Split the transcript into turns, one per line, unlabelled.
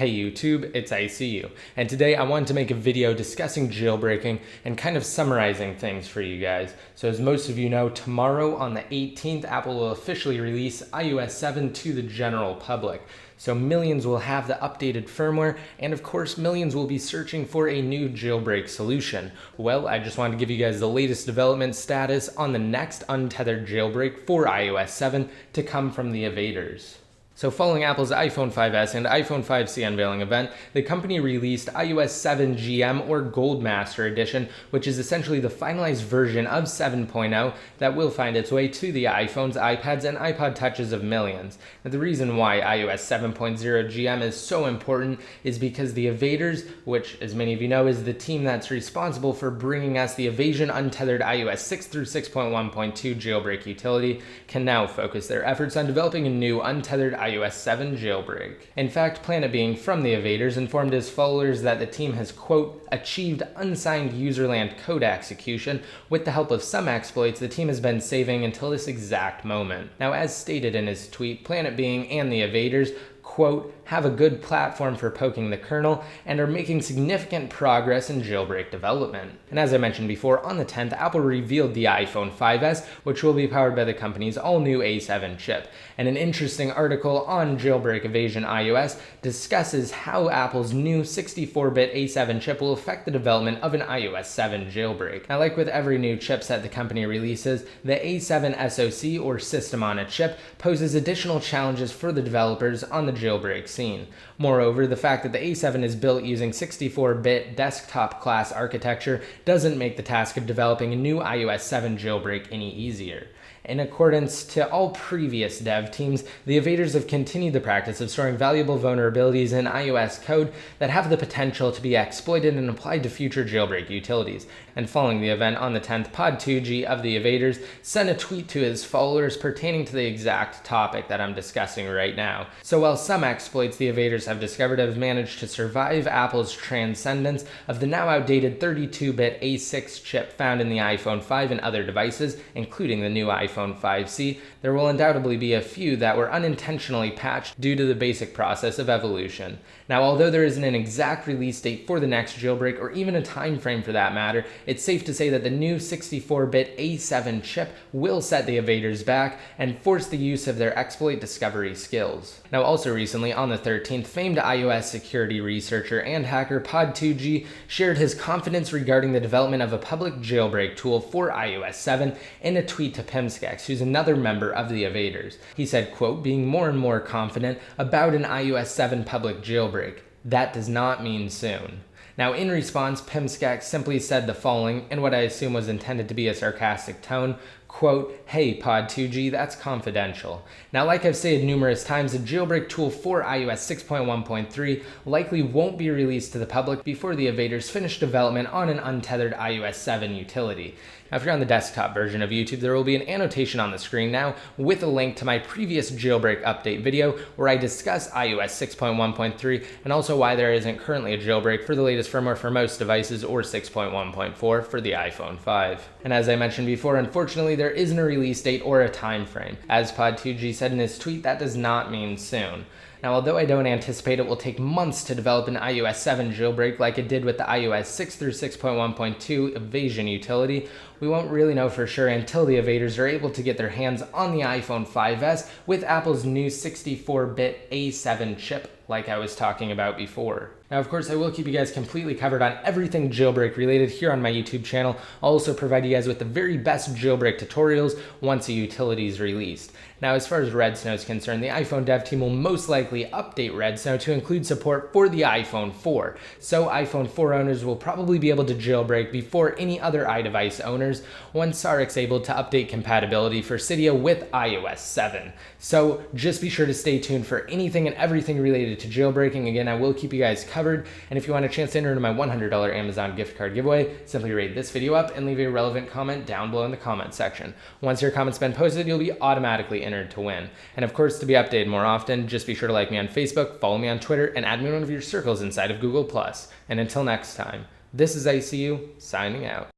Hey YouTube, it's ICU, and today I wanted to make a video discussing jailbreaking and kind of summarizing things for you guys. So as most of you know, tomorrow on the 18th, Apple will officially release iOS 7 to the general public. So millions will have the updated firmware, and of course millions will be searching for a new jailbreak solution. Well, I just wanted to give you guys the latest development status on the next untethered jailbreak for iOS 7 to come from the evaders. So following Apple's iPhone 5S and iPhone 5C unveiling event, the company released iOS 7 GM or Goldmaster Edition, which is essentially the finalized version of 7.0 that will find its way to the iPhones, iPads, and iPod Touches of millions. Now, the reason why iOS 7.0 GM is so important is because the evaders, which as many of you know is the team that's responsible for bringing us the Evasion untethered iOS 6 through 6.1.2 jailbreak utility, can now focus their efforts on developing a new untethered iOS 7 jailbreak. In fact, Planet Being from the evaders informed his followers that the team has, quote, achieved unsigned userland code execution with the help of some exploits the team has been saving until this exact moment. Now, as stated in his tweet, Planet Being and the evaders, quote, have a good platform for poking the kernel and are making significant progress in jailbreak development. And as I mentioned before, on the 10th, Apple revealed the iPhone 5S, which will be powered by the company's all-new A7 chip. And an interesting article on Jailbreak Evasion iOS discusses how Apple's new 64-bit A7 chip will affect the development of an iOS 7 jailbreak. Now, like with every new chipset the company releases, the A7 SoC, or System on a Chip, poses additional challenges for the developers on the jailbreak scene. Moreover, the fact that the A7 is built using 64-bit desktop class architecture doesn't make the task of developing a new iOS 7 jailbreak any easier. In accordance to all previous dev teams, the evaders have continued the practice of storing valuable vulnerabilities in iOS code that have the potential to be exploited and applied to future jailbreak utilities. And following the event on the 10th, Pod2G of the evaders sent a tweet to his followers pertaining to the exact topic that I'm discussing right now. So while some exploits the evaders have discovered have managed to survive Apple's transcendence of the now outdated 32-bit A6 chip found in the iPhone 5 and other devices, including the new iPhone 5C, there will undoubtedly be a few that were unintentionally patched due to the basic process of evolution. Now, although there isn't an exact release date for the next jailbreak, or even a time frame for that matter, it's safe to say that the new 64-bit A7 chip will set the evaders back and force the use of their exploit discovery skills. Now, also recently, on the 13th, famed iOS security researcher and hacker Pod2G shared his confidence regarding the development of a public jailbreak tool for iOS 7 in a tweet to Pimskex, who's another member of the evaders. He said, quote, being more and more confident about an iOS 7 public jailbreak. That does not mean soon. Now, in response, Pimskex simply said the following, in what I assume was intended to be a sarcastic tone, quote, hey Pod2G, that's confidential. Now, like I've said numerous times, the jailbreak tool for iOS 6.1.3 likely won't be released to the public before the evaders finish development on an untethered iOS 7 utility. Now, if you're on the desktop version of YouTube, there will be an annotation on the screen now with a link to my previous jailbreak update video where I discuss iOS 6.1.3 and also why there isn't currently a jailbreak for the latest firmware for most devices or 6.1.4 for the iPhone 5. And as I mentioned before, unfortunately, there isn't a release date or a time frame. As Pod2G said in his tweet, that does not mean soon. Now, although I don't anticipate it will take months to develop an iOS 7 jailbreak like it did with the iOS 6 through 6.1.2 Evasion utility, we won't really know for sure until the evaders are able to get their hands on the iPhone 5S with Apple's new 64-bit A7 chip like I was talking about before. Now, of course, I will keep you guys completely covered on everything jailbreak related here on my YouTube channel. I'll also provide you guys with the very best jailbreak tutorials once a utility is released. Now, as far as Red Snow is concerned, the iPhone dev team will most likely update Red Snow to include support for the iPhone 4. So iPhone 4 owners will probably be able to jailbreak before any other iDevice owners once Saric's able to update compatibility for Cydia with iOS 7. So just be sure to stay tuned for anything and everything related to jailbreaking. Again, I will keep you guys covered. And if you want a chance to enter into my $100 Amazon gift card giveaway, simply rate this video up and leave a relevant comment down below in the comment section. Once your comment's been posted, you'll be automatically entered to win. And of course, to be updated more often, just be sure to like me on Facebook, follow me on Twitter, and add me in one of your circles inside of Google+. And until next time, this is ICU, signing out.